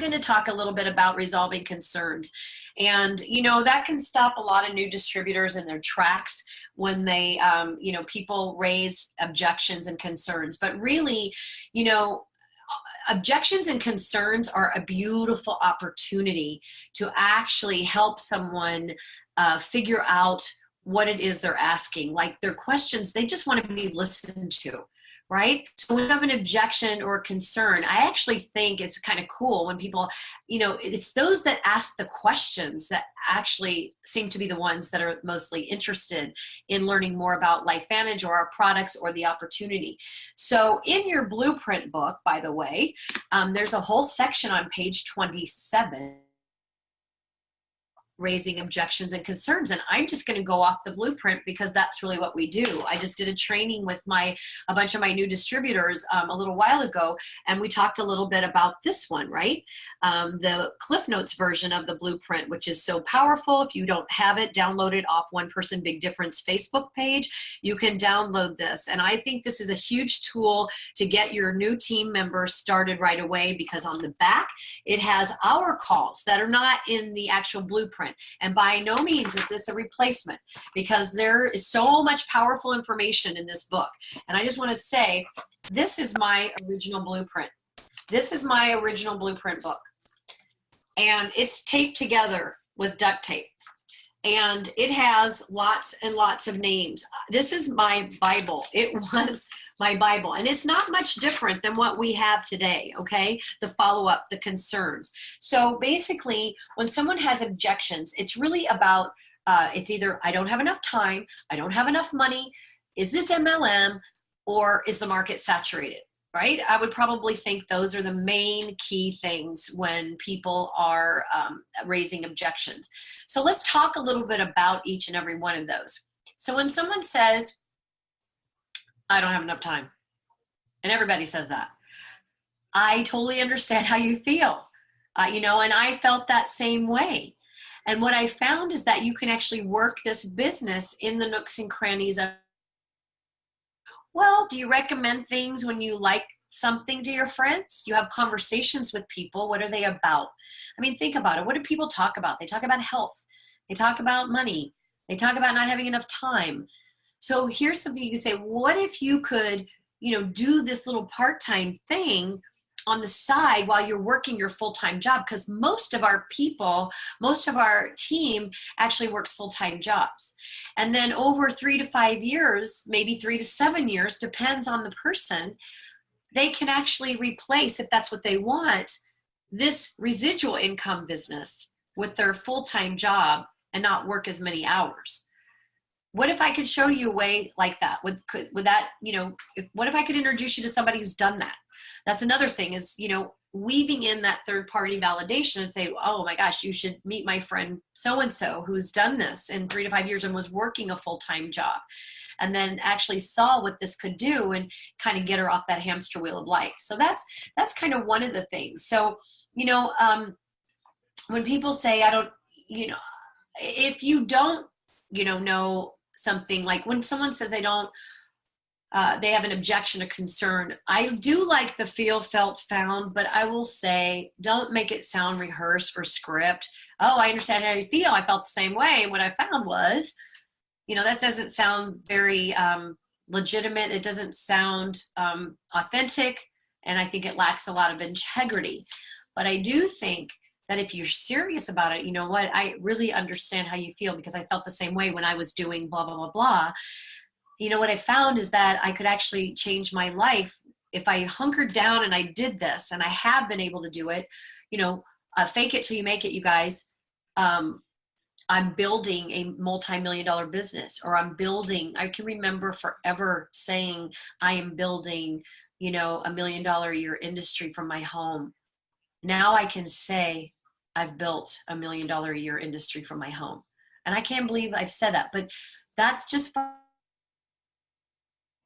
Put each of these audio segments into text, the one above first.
going to talk a little bit about resolving concerns. And, that can stop a lot of new distributors in their tracks when they, people raise objections and concerns. But really, objections and concerns are a beautiful opportunity to actually help someone figure out what it is they're asking. Like their questions, they just want to be listened to, right? So when you have an objection or a concern, I actually think it's kind of cool when people, it's those that ask the questions that actually seem to be the ones that are mostly interested in learning more about LifeVantage or our products or the opportunity. So in your blueprint book, by the way, there's a whole section on page 27, raising objections and concerns. And I'm just going to go off the blueprint because that's really what we do. I just did a training with a bunch of my new distributors a little while ago, and we talked a little bit about this one, right? The Cliff Notes version of the blueprint, which is so powerful. If you don't have it, download it off One Person Big Difference Facebook page. You can download this. And I think this is a huge tool to get your new team members started right away, because on the back, it has our calls that are not in the actual blueprint. And by no means is this a replacement, because there is so much powerful information in this book. And I just want to say, this is my original blueprint. This is my original blueprint book. And it's taped together with duct tape. And it has lots and lots of names. This is my Bible. It was my Bible. And it's not much different than what we have today, okay? The follow-up, the concerns. So basically, when someone has objections, it's really about, it's either I don't have enough time, I don't have enough money, is this MLM, or is the market saturated, right? I would probably think those are the main key things when people are raising objections. So let's talk a little bit about each and every one of those. So when someone says, I don't have enough time, and everybody says that, I totally understand how you feel, and I felt that same way. And what I found is that you can actually work this business in the nooks and crannies of, well, do you recommend things when you like something to your friends? You have conversations with people. What are they about? I mean, think about it. What do people talk about? They talk about health. They talk about money. They talk about not having enough time. So here's something you can say, what if you could, do this little part-time thing on the side while you're working your full-time job? Because most of our people, most of our team actually works full-time jobs. And then over 3 to 5 years, maybe 3 to 7 years, depends on the person, they can actually replace, if that's what they want, this residual income business with their full-time job and not work as many hours. What if I could show you a way like that? Would that, what if I could introduce you to somebody who's done that? That's another thing is, weaving in that third-party validation and say, oh my gosh, you should meet my friend so-and-so who's done this in 3 to 5 years and was working a full-time job, and then actually saw what this could do and kind of get her off that hamster wheel of life. So that's kind of one of the things. So, when people say, I don't, if you don't, know something, like when someone says they don't, they have an objection or concern, I do like the feel, felt, found, but I will say, don't make it sound rehearsed or script. Oh, I understand how you feel. I felt the same way. What I found was, that doesn't sound very legitimate. It doesn't sound authentic. And I think it lacks a lot of integrity. But I do think that if you're serious about it, I really understand how you feel, because I felt the same way when I was doing blah, blah, blah, blah. What I found is that I could actually change my life if I hunkered down and I did this, and I have been able to do it. Fake it till you make it, you guys. I'm building a multi-million-dollar business, or I can remember forever saying I am building, $1 million a year industry from my home. Now I can say I've built $1 million a year industry from my home. And I can't believe I've said that, but that's just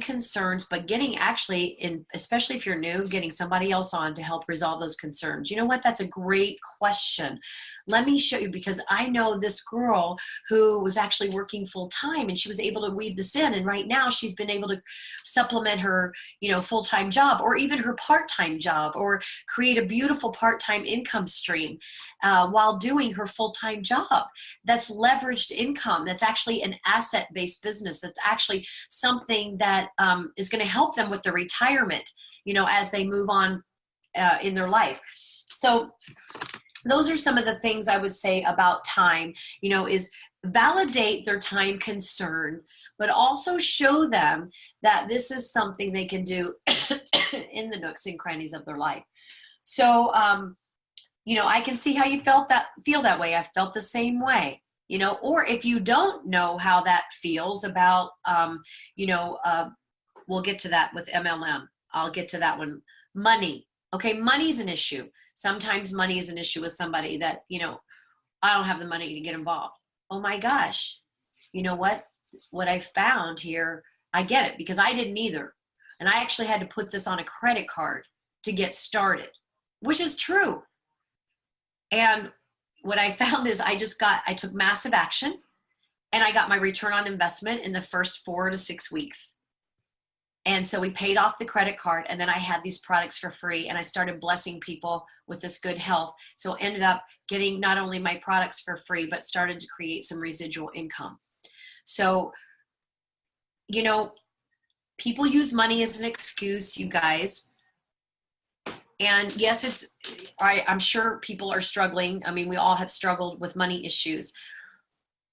concerns, but getting actually in, especially if you're new, getting somebody else on to help resolve those concerns. You know what? That's a great question. Let me show you, because I know this girl who was actually working full time and she was able to weave this in. And right now she's been able to supplement her, full-time job or even her part-time job, or create a beautiful part-time income stream while doing her full-time job. That's leveraged income. That's actually an asset-based business. That's actually something that is going to help them with their retirement, as they move on in their life. So those are some of the things I would say about time, is validate their time concern, but also show them that this is something they can do in the nooks and crannies of their life. So, I can see how you feel that way. I felt the same way, or if you don't know how that feels about, we'll get to that with MLM. I'll get to that one. Money. Okay. Money's an issue. Sometimes money is an issue with somebody that, I don't have the money to get involved. Oh my gosh. You know what I found here, I get it, because I didn't either. And I actually had to put this on a credit card to get started, which is true. And what I found is I took massive action and I got my return on investment in the first 4 to 6 weeks. And so we paid off the credit card, and then I had these products for free, and I started blessing people with this good health. So ended up getting not only my products for free, but started to create some residual income. So, people use money as an excuse, you guys. And yes, I'm sure people are struggling. I mean, we all have struggled with money issues.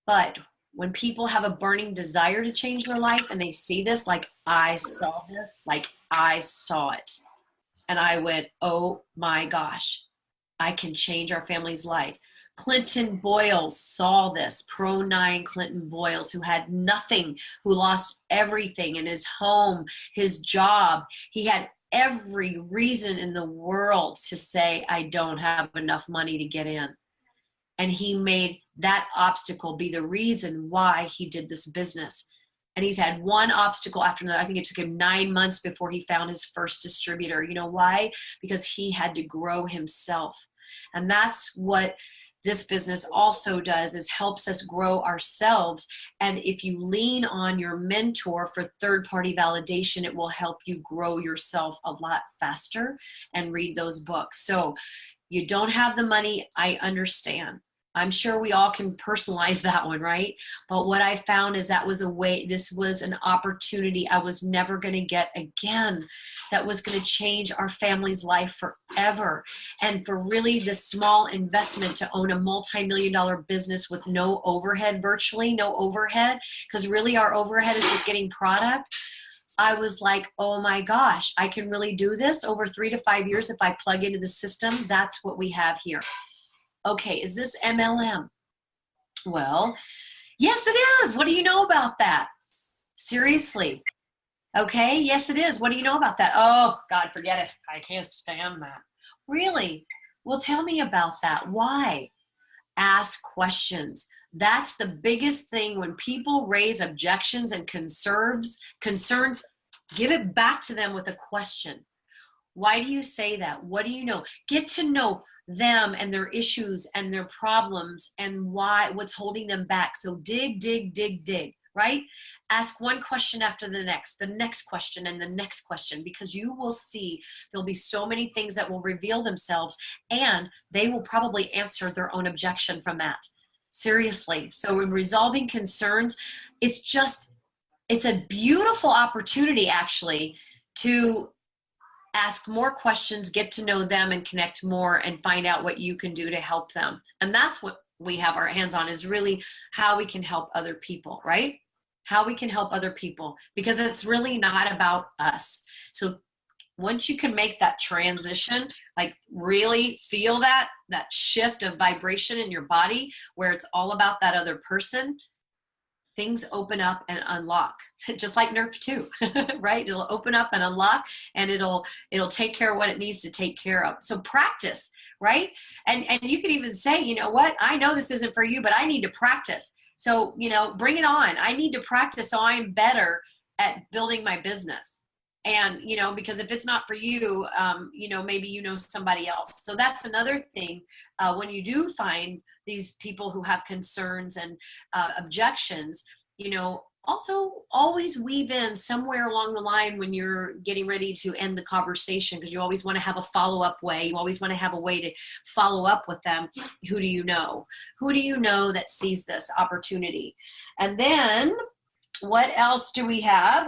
But when people have a burning desire to change their life and they see this, like I saw it. And I went, oh my gosh, I can change our family's life. Clinton Boyles saw this, Pro 9 Clinton Boyles, who had nothing, who lost everything in his home, his job. He had every reason in the world to say, I don't have enough money to get in. And he made that obstacle be the reason why he did this business. And he's had one obstacle after another. I think it took him 9 months before he found his first distributor. You know why? Because he had to grow himself. And that's what this business also does, is helps us grow ourselves. And if you lean on your mentor for third-party validation, it will help you grow yourself a lot faster and read those books. So you don't have the money, I understand. I'm sure we all can personalize that one, right? But what I found is this was an opportunity I was never going to get again, that was going to change our family's life forever. And for really this small investment to own a multi-million-dollar business with no overhead, virtually no overhead, because really our overhead is just getting product. I was like, oh my gosh, I can really do this over 3 to 5 years if I plug into the system. That's what we have here. Okay, is this MLM? Well, yes, it is. What do you know about that? Seriously. Okay, yes, it is. What do you know about that? Oh, God, forget it. I can't stand that. Really? Well, tell me about that. Why? Ask questions. That's the biggest thing. When people raise objections and concerns, give it back to them with a question. Why do you say that? What do you know? Get to know them and their issues and their problems and what's holding them back. So dig, right? Ask one question after the next question, and the next question, because you will see there'll be so many things that will reveal themselves, and they will probably answer their own objection from that. Seriously. So in resolving concerns, it's a beautiful opportunity actually to ask more questions, get to know them, and connect more, and find out what you can do to help them. And that's what we have our hands on, is really how we can help other people, right? How we can help other people, because it's really not about us. So once you can make that transition, like really feel that shift of vibration in your body where it's all about that other person, things open up and unlock, just like Nerf 2, right? It'll open up and unlock, and it'll take care of what it needs to take care of. So practice, right? And you can even say, you know what? I know this isn't for you, but I need to practice. So, bring it on. I need to practice so I'm better at building my business. And, you know, because if it's not for you, you know, maybe you know somebody else. So that's another thing. When you do find these people who have concerns and objections, you know, also always weave in somewhere along the line when you're getting ready to end the conversation, because you always want to have a follow-up way. You always want to have a way to follow up with them. Who do you know? Who do you know that sees this opportunity? And then what else do we have?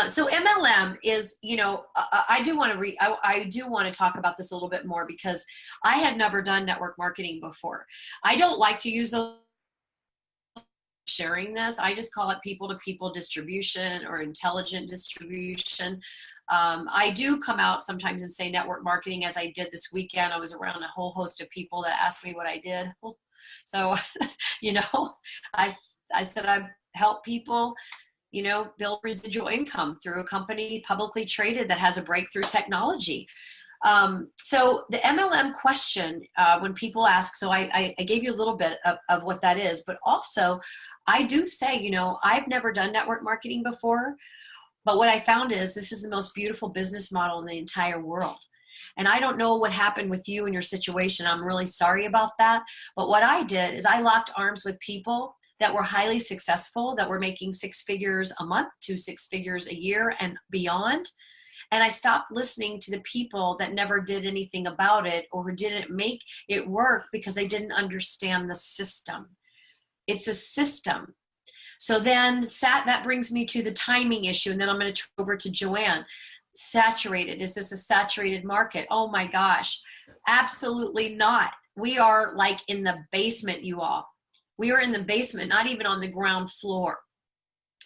So MLM is, you know, I do want to talk about this a little bit more, because I had never done network marketing before. I don't like to use those sharing this. I just call it people-to-people distribution or intelligent distribution. I do come out sometimes and say network marketing, as I did this weekend. I was around a whole host of people that asked me what I did. So, you know, I said I help people, you know, build residual income through a company publicly traded that has a breakthrough technology. So the MLM question, when people ask, so I gave you a little bit of what that is, but also I do say, you know, I've never done network marketing before, but what I found is this is the most beautiful business model in the entire world. And I don't know what happened with you and your situation. I'm really sorry about that. But what I did is I locked arms with people that were highly successful, that were making 6 figures a month to 6 figures a year and beyond. And I stopped listening to the people that never did anything about it or didn't make it work because they didn't understand the system. It's a system. So then that brings me to the timing issue. And then I'm going to turn over to Joanne. Saturated. Is this a saturated market? Oh my gosh. Absolutely not. We are like in the basement, you all. We are in the basement, not even on the ground floor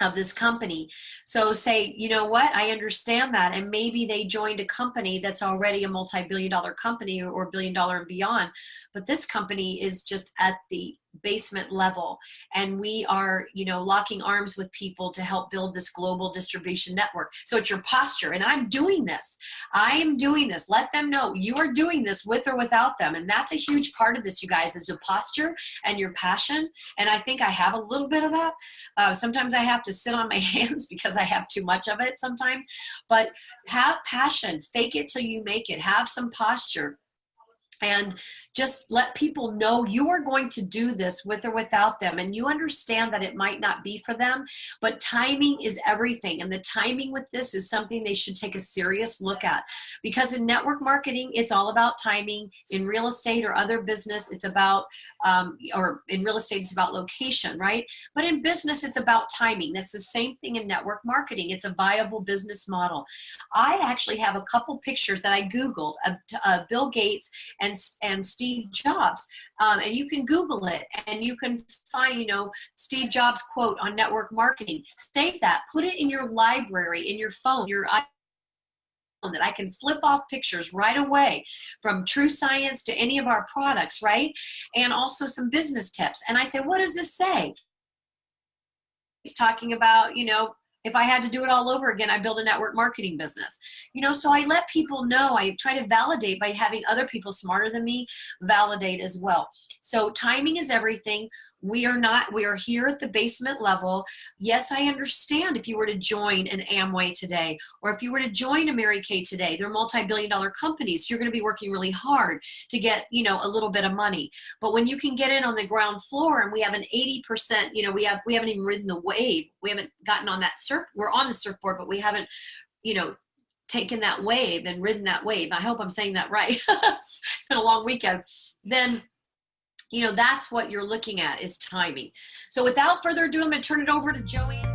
of this company. So say, you know what, I understand that. And maybe they joined a company that's already a multi-billion-dollar company or billion-dollar and beyond. But this company is just at the basement level. And we are, you know, locking arms with people to help build this global distribution network. So it's your posture. And I'm doing this. I am doing this. Let them know you are doing this with or without them. And that's a huge part of this, you guys, is your posture and your passion. And I think I have a little bit of that. Sometimes I have to sit on my hands because I have too much of it sometimes. But have passion. Fake it till you make it. Have some posture. And just let people know you are going to do this with or without them. And you understand that it might not be for them, but timing is everything. And the timing with this is something they should take a serious look at. Because in network marketing, it's all about timing. In real estate or other business, it's about, or in real estate, it's about location, right? But in business, it's about timing. That's the same thing in network marketing. It's a viable business model. I actually have a couple pictures that I Googled of Bill Gates and Steve Jobs, and you can Google it and you can find, you know, Steve Jobs quote on network marketing. Save that, put it in your library, in your phone, your iPhone, that I can flip off pictures right away from True Science to any of our products, right? And also some business tips. And I say, what does this say? He's talking about, you know, if I had to do it all over again, I build a network marketing business. You know, so I let people know. I try to validate by having other people smarter than me validate as well. So timing is everything. We are here at the basement level. Yes, I understand if you were to join an Amway today, or if you were to join a Mary Kay today, they're multi-billion-dollar companies. You're going to be working really hard to get, you know, a little bit of money. But when you can get in on the ground floor and we have an 80%, you know, we haven't even ridden the wave. We haven't gotten on that surf. We're on the surfboard, but we haven't, you know, taken that wave and ridden that wave. I hope I'm saying that right. It's been a long weekend. Then, you know, that's what you're looking at is timing. So without further ado, I'm going to turn it over to Joanne.